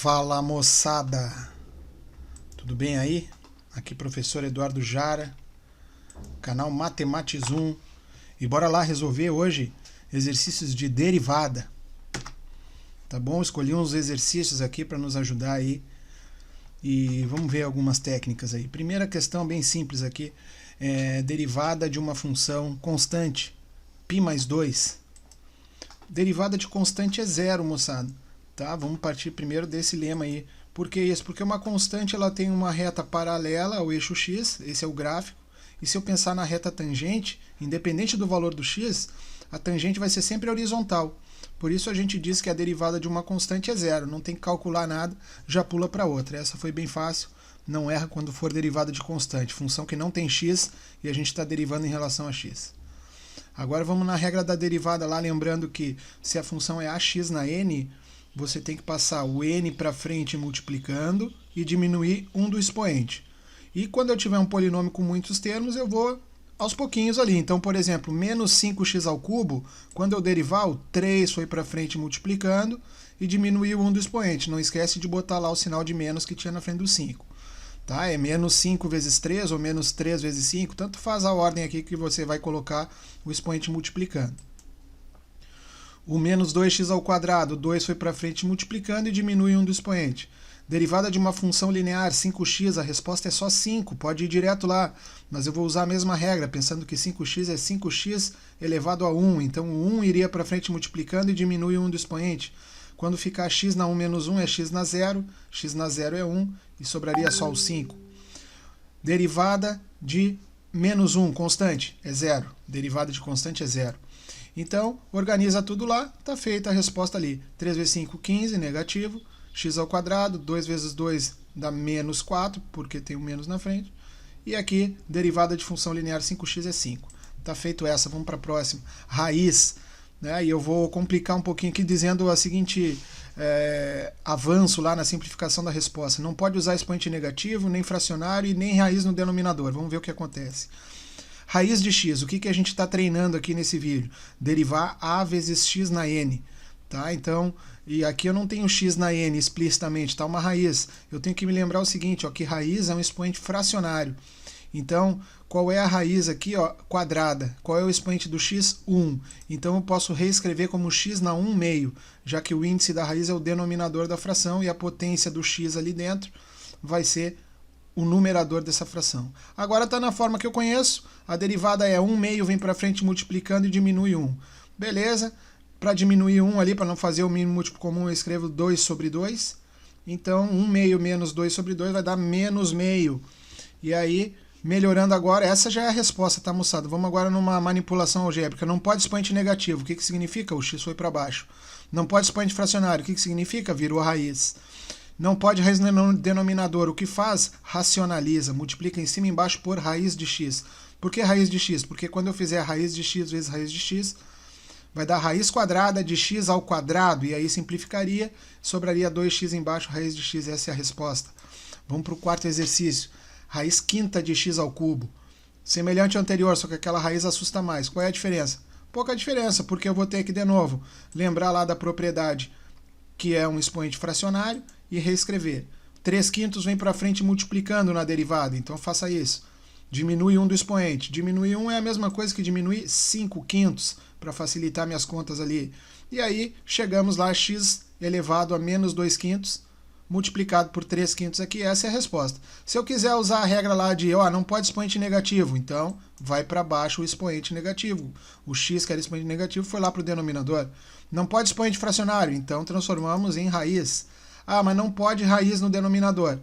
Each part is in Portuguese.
Fala moçada, tudo bem aí? Aqui professor Eduardo Jara, canal Matematizum, e bora lá resolver hoje exercícios de derivada, tá bom? Escolhi uns exercícios aqui para nos ajudar aí e vamos ver algumas técnicas aí. Primeira questão bem simples aqui, derivada de uma função constante, π mais 2. Derivada de constante é zero, moçada. Tá? Vamos partir primeiro desse lema aí. Por que isso? Porque uma constante ela tem uma reta paralela ao eixo x, esse é o gráfico, e se eu pensar na reta tangente, independente do valor do x, a tangente vai ser sempre horizontal. Por isso a gente diz que a derivada de uma constante é zero, não tem que calcular nada, já pula para outra. Essa foi bem fácil, não erra quando for derivada de constante, função que não tem x e a gente está derivando em relação a x. Agora vamos na regra da derivada lá, lembrando que se a função é ax na n, você tem que passar o n para frente multiplicando e diminuir um do expoente. E quando eu tiver um polinômio com muitos termos, eu vou aos pouquinhos ali. Então, por exemplo, menos 5x ao cubo, quando eu derivar, o 3 foi para frente multiplicando e diminuiu um do expoente. Não esquece de botar lá o sinal de menos que tinha na frente do 5. Tá? É menos 5 vezes 3 ou menos 3 vezes 5, tanto faz a ordem aqui que você vai colocar o expoente multiplicando. O menos 2x ao quadrado, 2 foi para frente multiplicando e diminui um do expoente. Derivada de uma função linear, 5x, a resposta é só 5, pode ir direto lá, mas eu vou usar a mesma regra, pensando que 5x é 5x elevado a 1, então o 1 iria para frente multiplicando e diminui um do expoente. Quando ficar x na 1 menos 1 é x na 0 é 1 e sobraria só o 5. Derivada de menos 1, constante, é 0. Derivada de constante é 0. Então, organiza tudo lá, está feita a resposta ali. 3 vezes 5, 15, negativo. X ao quadrado, 2 vezes 2 dá menos 4, porque tem um menos na frente. E aqui, derivada de função linear 5x é 5. Está feito essa, vamos para a próxima. Raiz. Né? E eu vou complicar um pouquinho aqui dizendo a seguinte avanço lá na simplificação da resposta. Não pode usar expoente negativo, nem fracionário e nem raiz no denominador. Vamos ver o que acontece. Raiz de x, o que a gente está treinando aqui nesse vídeo? Derivar a vezes x na n. Tá? Então, e aqui eu não tenho x na n explicitamente, está uma raiz. Eu tenho que me lembrar o seguinte, ó, que raiz é um expoente fracionário. Então, qual é a raiz aqui? Ó, quadrada. Qual é o expoente do x? 1. Então eu posso reescrever como x na 1 meio, já que o índice da raiz é o denominador da fração e a potência do x ali dentro vai ser o numerador dessa fração. Agora está na forma que eu conheço, a derivada é 1 meio, vem para frente multiplicando e diminui 1. Beleza? Para diminuir 1 ali, para não fazer o mínimo múltiplo comum, eu escrevo 2 sobre 2. Então, 1 meio menos 2 sobre 2 vai dar menos meio. E aí, melhorando agora, essa já é a resposta, tá, moçada? Vamos agora numa manipulação algébrica. Não pode expoente negativo. O que significa? O x foi para baixo. Não pode expoente fracionário. O que significa? Virou a raiz. Não pode raiz no denominador. O que faz? Racionaliza. Multiplica em cima e embaixo por raiz de x. Por que raiz de x? Porque quando eu fizer raiz de x vezes raiz de x, vai dar raiz quadrada de x ao quadrado. E aí simplificaria, sobraria 2x embaixo, raiz de x. Essa é a resposta. Vamos para o quarto exercício. Raiz quinta de x ao cubo. Semelhante ao anterior, só que aquela raiz assusta mais. Qual é a diferença? Pouca diferença, porque eu vou ter que, de novo, lembrar lá da propriedade que é um expoente fracionário, e reescrever. 3 quintos vem para frente multiplicando na derivada, então faça isso. Diminui 1 do expoente. Diminuir 1 é a mesma coisa que diminuir 5 quintos, para facilitar minhas contas ali. E aí, chegamos lá, x elevado a menos 2 quintos, multiplicado por 3 quintos aqui, essa é a resposta. Se eu quiser usar a regra lá de, não pode expoente negativo, então vai para baixo o expoente negativo. O x, que era expoente negativo, foi lá para o denominador. Não pode expoente fracionário, então transformamos em raiz. Mas não pode raiz no denominador.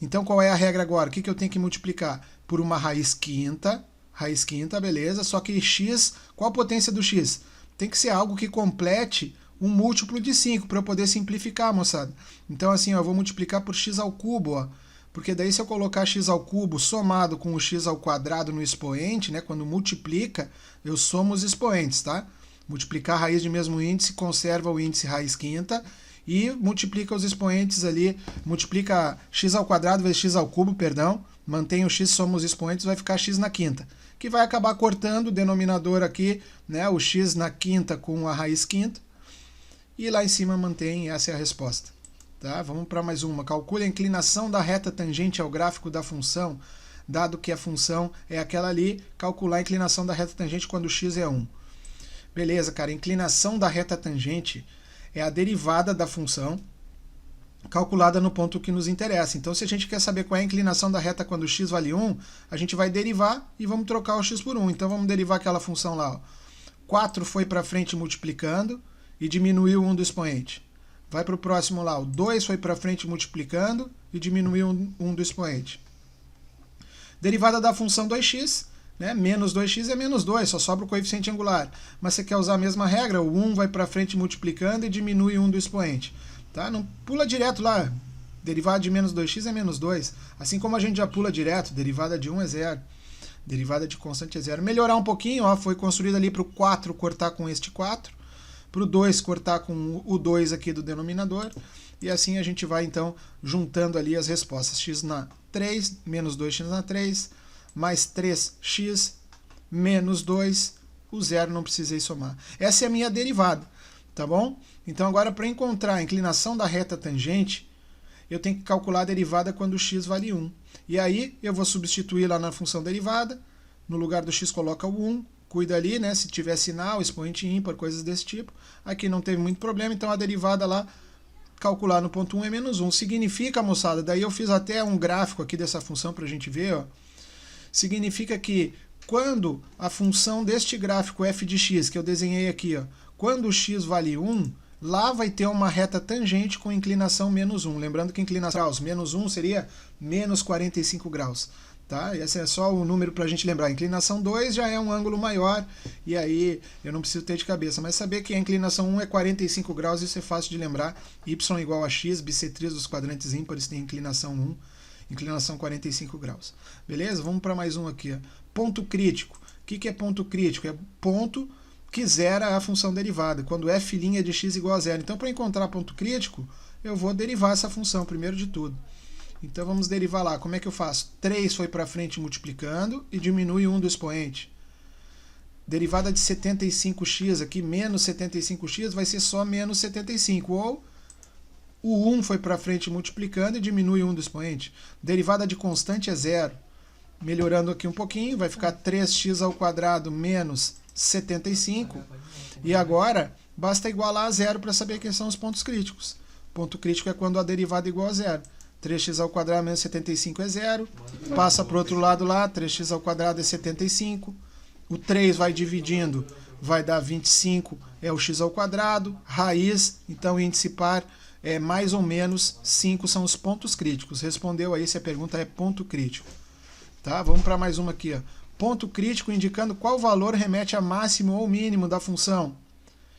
Então qual é a regra agora? O que eu tenho que multiplicar? Por uma raiz quinta, beleza, só que x, qual a potência do x? Tem que ser algo que complete um múltiplo de 5, para eu poder simplificar, moçada. Então assim, eu vou multiplicar por x ao cubo, ó, porque daí se eu colocar x ao cubo somado com o x ao quadrado no expoente, né, quando multiplica, eu somo os expoentes, tá? Multiplicar a raiz de mesmo índice, conserva o índice raiz quinta, e multiplica os expoentes ali, multiplica x ao quadrado vezes x ao cubo, perdão, mantém o x, soma os expoentes, vai ficar x na quinta, que vai acabar cortando o denominador aqui, né, o x na quinta com a raiz quinta, e lá em cima mantém, essa é a resposta. Tá? Vamos para mais uma. Calcule a inclinação da reta tangente ao gráfico da função, dado que a função é aquela ali, calcular a inclinação da reta tangente quando x é 1. Beleza, cara, inclinação da reta tangente é a derivada da função calculada no ponto que nos interessa. Então, se a gente quer saber qual é a inclinação da reta quando x vale 1, a gente vai derivar e vamos trocar o x por 1. Então, vamos derivar aquela função lá. Ó. 4 foi para frente multiplicando e diminuiu 1 do expoente. Vai para o próximo lá. O 2 foi para frente multiplicando e diminuiu 1 do expoente. Derivada da função 2x, né? Menos 2x é menos 2, só sobra o coeficiente angular. Mas você quer usar a mesma regra, o 1 vai para frente multiplicando e diminui 1 do expoente. Tá? Não pula direto lá. Derivada de menos 2x é menos 2. Assim como a gente já pula direto, derivada de 1 é 0. Derivada de constante é 0. Melhorar um pouquinho, ó, foi construído ali para o 4 cortar com este 4. Para o 2 cortar com o 2 aqui do denominador. E assim a gente vai, então, juntando ali as respostas. X na 3, menos 2x na 3, mais 3x, menos 2. O 0 não precisei somar. Essa é a minha derivada. Tá bom? Então agora para encontrar a inclinação da reta tangente, eu tenho que calcular a derivada quando x vale 1. E aí eu vou substituir lá na função derivada, no lugar do x coloca o 1, cuida ali, né, se tiver sinal, expoente ímpar, coisas desse tipo. Aqui não teve muito problema, então a derivada lá, calcular no ponto 1 é menos 1. Significa, moçada, daí eu fiz até um gráfico aqui dessa função para a gente ver, ó. Significa que quando a função deste gráfico f de x, que eu desenhei aqui, ó, quando o x vale 1, lá vai ter uma reta tangente com inclinação menos 1. Lembrando que inclinação graus, menos 1 seria menos 45 graus. Tá? Esse é só o número para a gente lembrar. Inclinação 2 já é um ângulo maior, e aí eu não preciso ter de cabeça. Mas saber que a inclinação 1 é 45 graus, isso é fácil de lembrar. Y igual a x, bissetriz dos quadrantes ímpares tem inclinação 1, inclinação 45 graus. Beleza? Vamos para mais um aqui. Ó. Ponto crítico. O que é ponto crítico? É ponto que zera a função derivada, quando f' de x igual a 0. Então, para encontrar ponto crítico, eu vou derivar essa função, primeiro de tudo. Então, vamos derivar lá. Como é que eu faço? 3 foi para frente multiplicando e diminui 1 do expoente. Derivada de 75x aqui, menos 75x, vai ser só menos 75. Ou o 1 foi para frente multiplicando e diminui 1 do expoente. Derivada de constante é 0. Melhorando aqui um pouquinho, vai ficar 3x ao quadrado menos 75, e agora basta igualar a 0 para saber quem são os pontos críticos. Ponto crítico é quando a derivada é igual a 0. 3x ao quadrado menos 75 é 0. Passa para o outro lado lá, 3x ao quadrado é 75. O 3 vai dividindo, vai dar 25, é o x ao quadrado. Raiz, então índice par é mais ou menos 5, são os pontos críticos. Respondeu aí se a pergunta é ponto crítico. Tá? Vamos para mais uma aqui. Ó. Ponto crítico indicando qual valor remete a máximo ou mínimo da função.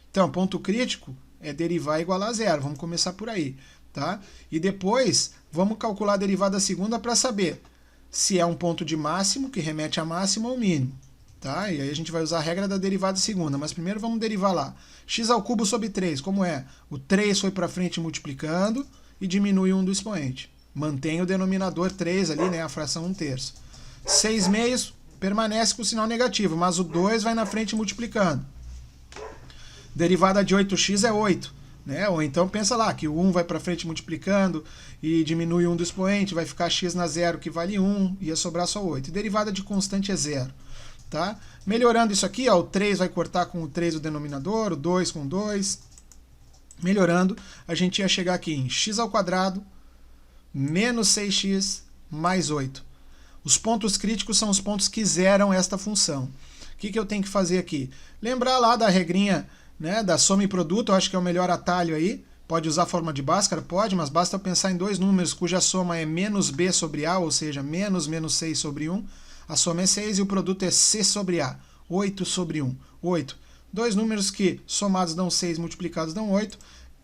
Então, ponto crítico é derivar igual a 0. Vamos começar por aí. Tá? E depois, vamos calcular a derivada segunda para saber se é um ponto de máximo, que remete a máximo ou mínimo. Tá? E aí a gente vai usar a regra da derivada segunda. Mas primeiro vamos derivar lá. X ao cubo sobre 3, como é? O 3 foi para frente multiplicando e diminui 1 do expoente. Mantém o denominador 3 ali, né? A fração 1/3. 6 meios permanece com o sinal negativo, mas o 2 vai na frente multiplicando. Derivada de 8x é 8. Né? Ou então pensa lá que o 1 vai para frente multiplicando e diminui 1 do expoente, vai ficar x na 0 que vale 1, ia sobrar só 8. E derivada de constante é 0. Tá? Melhorando isso aqui, ó, o 3 vai cortar com o 3 do denominador, o 2 com o 2. Melhorando, a gente ia chegar aqui em x ao quadrado menos 6x mais 8. Os pontos críticos são os pontos que zeram esta função. O que eu tenho que fazer aqui? Lembrar lá da regrinha, né, da soma e produto, eu acho que é o melhor atalho aí. Pode usar a forma de Bhaskara? Pode, mas basta eu pensar em dois números cuja soma é menos b sobre a, ou seja, menos 6 sobre 1. A soma é 6 e o produto é c sobre a, 8 sobre 1. 8. Dois números que somados dão 6, multiplicados dão 8,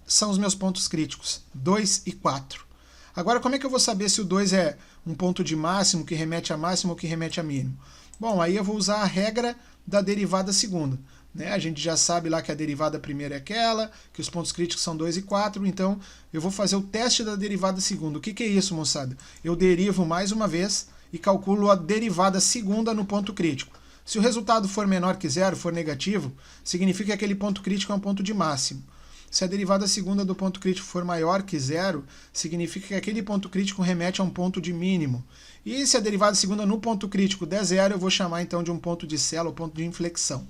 são os meus pontos críticos, 2 e 4. Agora, como é que eu vou saber se o 2 é um ponto de máximo, que remete a máximo ou que remete a mínimo? Bom, aí eu vou usar a regra da derivada segunda. Né? A gente já sabe lá que a derivada primeira é aquela, que os pontos críticos são 2 e 4, então eu vou fazer o teste da derivada segunda. O que é isso, moçada? Eu derivo mais uma vez e calculo a derivada segunda no ponto crítico. Se o resultado for menor que 0, for negativo, significa que aquele ponto crítico é um ponto de máximo. Se a derivada segunda do ponto crítico for maior que zero, significa que aquele ponto crítico remete a um ponto de mínimo. E se a derivada segunda no ponto crítico der zero, eu vou chamar então de um ponto de sela ou ponto de inflexão.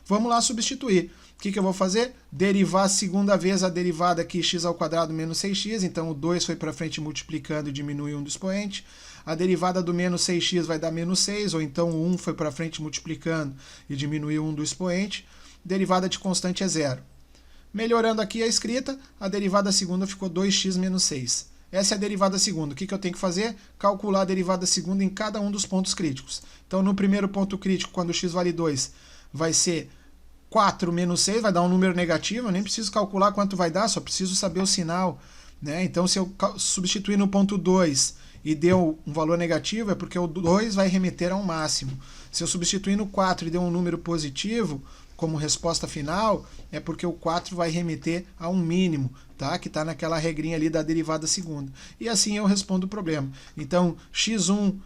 Vamos lá substituir. O que eu vou fazer? Derivar a segunda vez a derivada aqui, x² menos 6x, então o 2 foi para frente multiplicando e diminui 1 do expoente. A derivada do menos 6x vai dar menos 6, ou então o 1 foi para frente multiplicando e diminuiu 1 do expoente. Derivada de constante é zero. Melhorando aqui a escrita, a derivada segunda ficou 2x menos 6. Essa é a derivada segunda. O que eu tenho que fazer? Calcular a derivada segunda em cada um dos pontos críticos. Então, no primeiro ponto crítico, quando x vale 2, vai ser 4 menos 6, vai dar um número negativo. Eu nem preciso calcular quanto vai dar, só preciso saber o sinal, né? Então, se eu substituir no ponto 2 e deu um valor negativo, é porque o 2 vai remeter a um máximo. Se eu substituir no 4 e deu um número positivo, como resposta final, é porque o 4 vai remeter a um mínimo, tá? Que está naquela regrinha ali da derivada segunda. E assim eu respondo o problema. Então, x1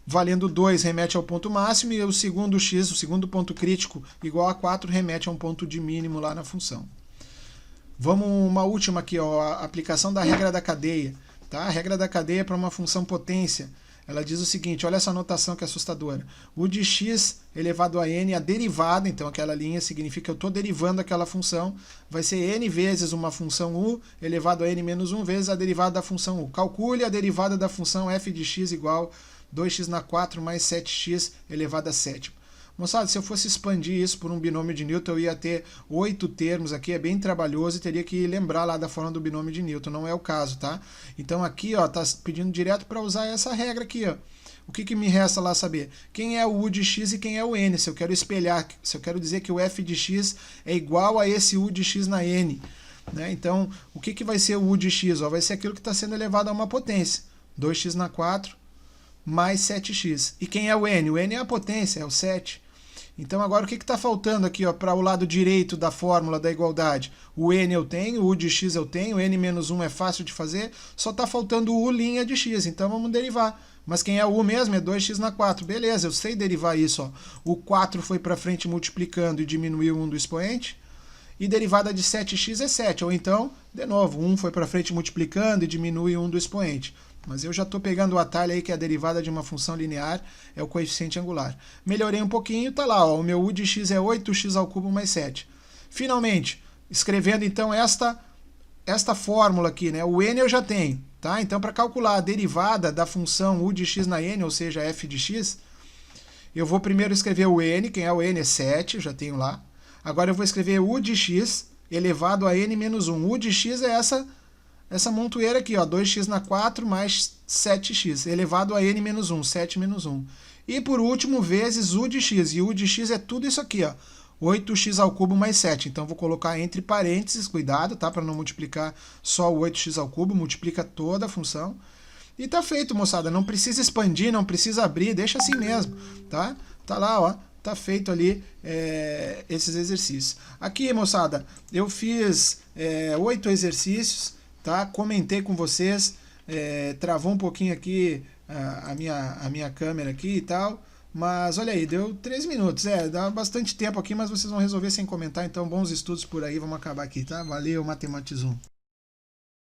valendo 2 remete ao ponto máximo e o segundo x, o segundo ponto crítico, igual a 4, remete a um ponto de mínimo lá na função. Vamos uma última aqui, ó, a aplicação da regra da cadeia. Tá? A regra da cadeia é para uma função potência. Ela diz o seguinte, olha essa notação que é assustadora. U de x elevado a n, a derivada, então aquela linha significa que eu estou derivando aquela função, vai ser n vezes uma função u elevado a n menos 1 vezes a derivada da função u. Calcule a derivada da função f de x igual 2x² mais 7x elevado a 7. Moçada, se eu fosse expandir isso por um binômio de Newton, eu ia ter 8 termos aqui, é bem trabalhoso e teria que lembrar lá da forma do binômio de Newton, não é o caso, tá? Então aqui, ó, tá pedindo direto para usar essa regra aqui, ó. O que me resta lá saber? Quem é o u de x e quem é o n, se eu quero espelhar, se eu quero dizer que o f de x é igual a esse u de x na n, né? Então, o que vai ser o u de x? Ó, vai ser aquilo que está sendo elevado a uma potência, 2x² mais 7x. E quem é o n? O n é a potência, é o 7. Então agora o que está faltando aqui para o lado direito da fórmula da igualdade? O n eu tenho, o u de x eu tenho, o n menos 1 é fácil de fazer, só está faltando o u' de x, então vamos derivar. Mas quem é o u mesmo é 2x². Beleza, eu sei derivar isso. Ó. O 4 foi para frente multiplicando e diminuiu 1 do expoente. E derivada de 7x é 7. Ou então, de novo, 1 foi para frente multiplicando e diminui 1 do expoente. Mas eu já estou pegando o atalho aí que a derivada de uma função linear é o coeficiente angular. Melhorei um pouquinho, tá lá, ó, o meu u de x é 8x³ mais 7. Finalmente, escrevendo então esta fórmula aqui, né? O n eu já tenho, tá? Então para calcular a derivada da função u de x na n, ou seja, f de x, eu vou primeiro escrever o n, quem é o n é 7, eu já tenho lá. Agora eu vou escrever u de x elevado a n menos 1. U de x é essa montoeira aqui, ó, 2x² mais 7x, elevado a n menos 1, 7 menos 1. E por último, vezes u de x, e u de x é tudo isso aqui, ó, 8x³ mais 7. Então vou colocar entre parênteses, cuidado, tá, para não multiplicar só o 8x³, multiplica toda a função. E tá feito, moçada, não precisa expandir, não precisa abrir, deixa assim mesmo, tá? Tá lá, ó. Tá feito ali esses exercícios. Aqui, moçada, eu fiz 8 exercícios, tá? Comentei com vocês, travou um pouquinho aqui a minha câmera aqui e tal, mas olha aí, deu 3 minutos, dá bastante tempo aqui, mas vocês vão resolver sem comentar, então bons estudos por aí, vamos acabar aqui, tá? Valeu, Matematizum.